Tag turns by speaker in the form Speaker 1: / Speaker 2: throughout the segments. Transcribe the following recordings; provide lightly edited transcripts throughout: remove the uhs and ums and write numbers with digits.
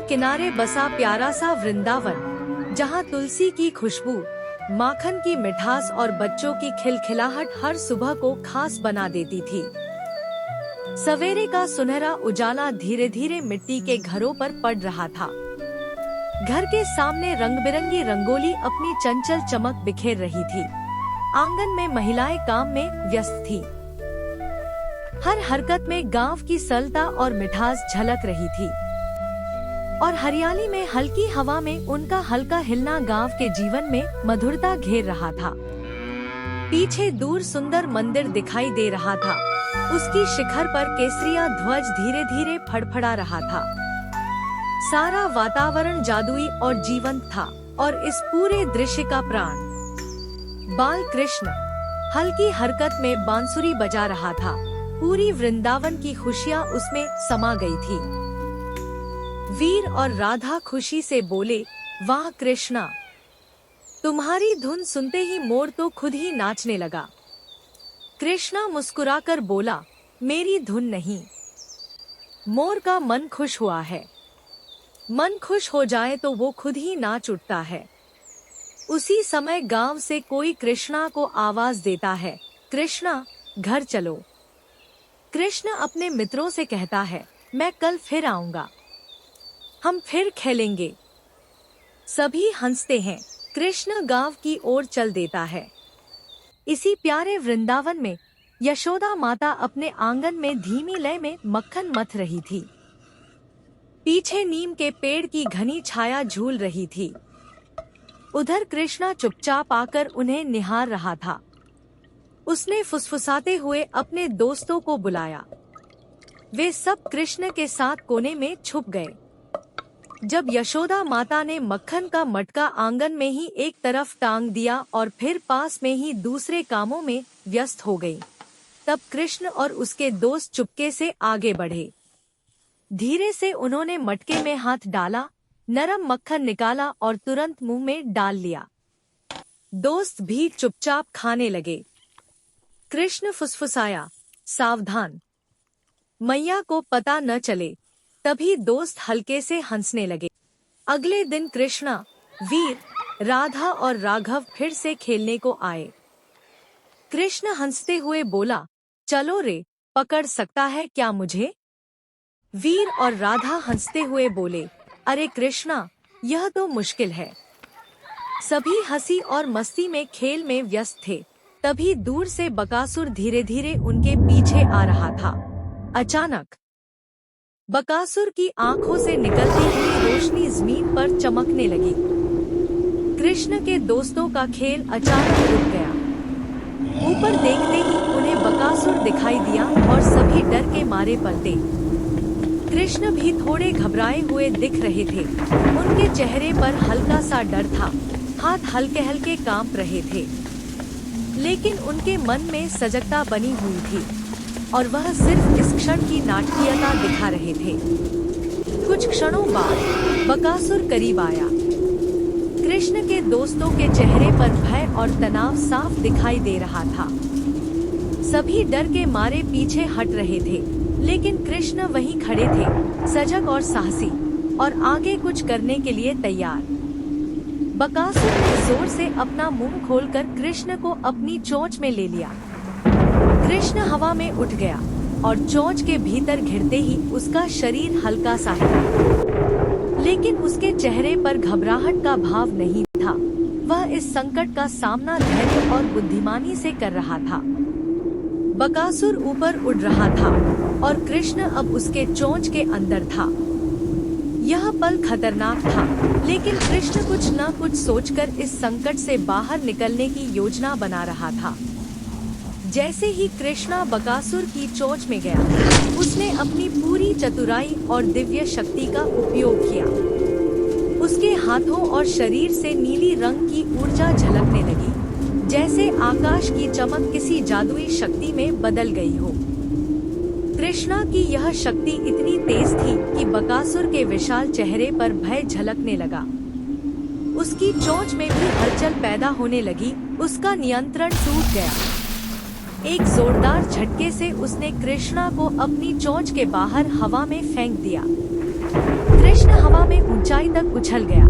Speaker 1: किनारे बसा प्यारा सा वृंदावन, जहाँ तुलसी की खुशबू, माखन की मिठास और बच्चों की खिलखिलाहट हर सुबह को खास बना देती थी। सवेरे का सुनहरा उजाला धीरे धीरे मिट्टी के घरों पर पड़ रहा था। घर के सामने रंग बिरंगी रंगोली अपनी चंचल चमक बिखेर रही थी। आंगन में महिलाएं काम में व्यस्त थी। हर हरकत में गांव की सरलता और मिठास झलक रही थी और हरियाली में हल्की हवा में उनका हल्का हिलना गांव के जीवन में मधुरता घेर रहा था। पीछे दूर सुंदर मंदिर दिखाई दे रहा था। उसकी शिखर पर केसरिया ध्वज धीरे धीरे फड़फड़ा रहा था। सारा वातावरण जादुई और जीवंत था और इस पूरे दृश्य का प्राण बाल कृष्ण हल्की हरकत में बांसुरी बजा रहा था। पूरी वृंदावन की खुशियाँ उसमें समा गई थी। वीर और राधा खुशी से बोले, वाह कृष्णा, तुम्हारी धुन सुनते ही मोर तो खुद ही नाचने लगा। कृष्णा मुस्कुराकर बोला, मेरी धुन नहीं, मोर का मन खुश हुआ है। मन खुश हो जाए तो वो खुद ही नाच उठता है। उसी समय गांव से कोई कृष्णा को आवाज देता है, कृष्णा घर चलो। कृष्ण अपने मित्रों से कहता है, मैं कल फिर आऊंगा, हम फिर खेलेंगे। सभी हंसते हैं। कृष्ण गांव की ओर चल देता है। इसी प्यारे वृंदावन में यशोदा माता अपने आंगन में धीमी लय में मक्खन मथ रही थी। पीछे नीम के पेड़ की घनी छाया झूल रही थी। उधर कृष्णा चुपचाप आकर उन्हें निहार रहा था। उसने फुसफुसाते हुए अपने दोस्तों को बुलाया। वे सब कृष्ण के साथ कोने में छुप गए। जब यशोदा माता ने मक्खन का मटका आंगन में ही एक तरफ टांग दिया और फिर पास में ही दूसरे कामों में व्यस्त हो गई, तब कृष्ण और उसके दोस्त चुपके से आगे बढ़े। धीरे से उन्होंने मटके में हाथ डाला, नरम मक्खन निकाला और तुरंत मुंह में डाल लिया। दोस्त भी चुपचाप खाने लगे। कृष्ण फुसफुसाया, सावधान, मैया को पता न चले। तभी दोस्त हल्के से हंसने लगे। अगले दिन कृष्णा, वीर, राधा और राघव फिर से खेलने को आए। कृष्ण हंसते हुए बोला, चलो रे, पकड़ सकता है क्या मुझे? वीर और राधा हंसते हुए बोले, अरे कृष्णा, यह तो मुश्किल है। सभी हंसी और मस्ती में खेल में व्यस्त थे। तभी दूर से बकासुर धीरे धीरे उनके पीछे आ रहा था। अचानक बकासुर की आंखों से निकलती हुई रोशनी जमीन पर चमकने लगी। कृष्ण के दोस्तों का खेल अचानक रुक गया। ऊपर देखते ही उन्हें बकासुर दिखाई दिया और सभी डर के मारे पलटे। कृष्ण भी थोड़े घबराए हुए दिख रहे थे। उनके चेहरे पर हल्का सा डर था, हाथ हल्के हल्के कांप रहे थे, लेकिन उनके मन में सजगता बनी हुई थी और वह सिर्फ इस क्षण की नाटकीयता दिखा रहे थे। कुछ क्षणों बाद बकासुर करीब आया। कृष्ण के दोस्तों के चेहरे पर भय और तनाव साफ दिखाई दे रहा था। सभी डर के मारे पीछे हट रहे थे, लेकिन कृष्ण वहीं खड़े थे, सजग और साहसी, और आगे कुछ करने के लिए तैयार। बकासुर ने जोर से अपना मुंह खोलकर कृष्ण को अपनी चोंच में ले लिया। कृष्ण हवा में उठ गया और चोंच के भीतर घिरते ही उसका शरीर हल्का सा हिला, लेकिन उसके चेहरे पर घबराहट का भाव नहीं था। वह इस संकट का सामना धैर्य और बुद्धिमानी से कर रहा था। बकासुर ऊपर उड़ रहा था और कृष्ण अब उसके चोंच के अंदर था। यह पल खतरनाक था, लेकिन कृष्ण कुछ न कुछ सोचकर इस संकट से बाहर निकलने की योजना बना रहा था। जैसे ही कृष्णा बकासुर की चोंच में गया, उसने अपनी पूरी चतुराई और दिव्य शक्ति का उपयोग किया। उसके हाथों और शरीर से नीली रंग की ऊर्जा झलकने लगी, जैसे आकाश की चमक किसी जादुई शक्ति में बदल गई हो। कृष्णा की यह शक्ति इतनी तेज थी कि बकासुर के विशाल चेहरे पर भय झलकने लगा। उसकी चोंच में भी हलचल पैदा होने लगी। उसका नियंत्रण टूट गया। एक जोरदार झटके से उसने कृष्णा को अपनी चोंच के बाहर हवा में फेंक दिया। कृष्ण हवा में ऊंचाई तक उछल गया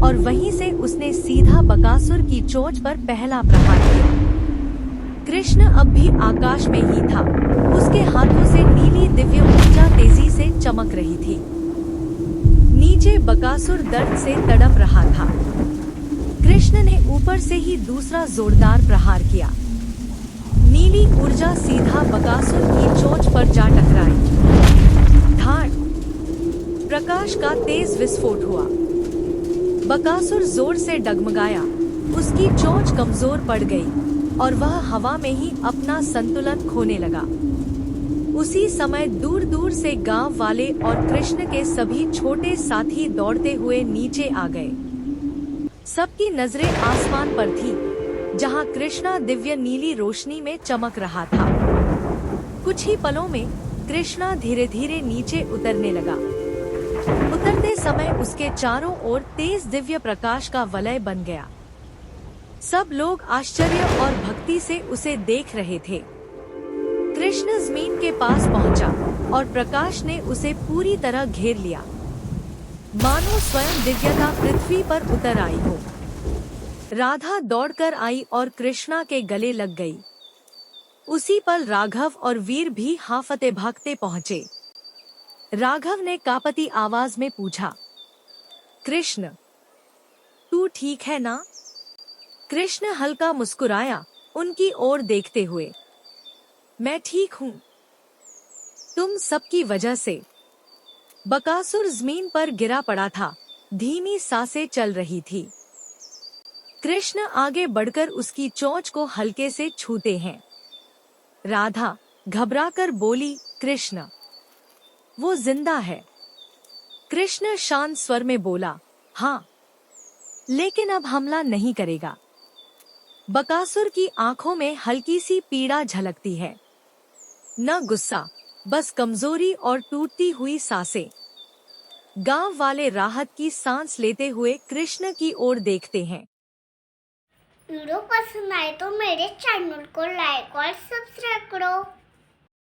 Speaker 1: और वहीं से उसने सीधा बकासुर की चोंच पर पहला प्रहार किया। कृष्ण अब भी आकाश में ही था। उसके हाथों से नीली दिव्य ऊर्जा तेजी से चमक रही थी। नीचे बकासुर दर्द से तड़प रहा था। कृष्ण ने ऊपर से ही दूसरा जोरदार प्रहार किया। नीली ऊर्जा सीधा बकासुर की चोंच पर जा टकराई। धाड़! प्रकाश का तेज विस्फोट हुआ। बकासुर जोर से डगमगाया। उसकी चोंच कमजोर पड़ गई और वह हवा में ही अपना संतुलन खोने लगा। उसी समय दूर दूर से गांव वाले और कृष्ण के सभी छोटे साथी दौड़ते हुए नीचे आ गए। सबकी नजरें आसमान पर थी, जहां कृष्णा दिव्य नीली रोशनी में चमक रहा था। कुछ ही पलों में कृष्णा धीरे धीरे नीचे उतरने लगा। उतरते समय उसके चारों ओर तेज दिव्य प्रकाश का वलय बन गया। सब लोग आश्चर्य और भक्ति से उसे देख रहे थे। कृष्ण जमीन के पास पहुंचा और प्रकाश ने उसे पूरी तरह घेर लिया, मानो स्वयं दिव्यता पृथ्वी पर उतर आई हो। राधा दौड़कर आई और कृष्णा के गले लग गई। उसी पल राघव और वीर भी हाफते भागते पहुंचे। राघव ने कांपती आवाज में पूछा, कृष्ण, तू ठीक है ना? कृष्ण हल्का मुस्कुराया, उनकी ओर देखते हुए। मैं ठीक हूँ, तुम सबकी वजह से। बकासुर जमीन पर गिरा पड़ा था, धीमी सांसें चल रही थी। कृष्ण आगे बढ़कर उसकी चोंच को हल्के से छूते हैं। राधा घबराकर बोली, कृष्ण, वो जिंदा है। कृष्ण शांत स्वर में बोला, हाँ, लेकिन अब हमला नहीं करेगा। बकासुर की आंखों में हल्की सी पीड़ा झलकती है, न गुस्सा, बस कमजोरी और टूटती हुई सांसें। गांव वाले राहत की सांस लेते हुए कृष्ण की ओर देखते हैं।
Speaker 2: वीडियो पसंद आए तो मेरे चैनल को लाइक और सब्सक्राइब करो।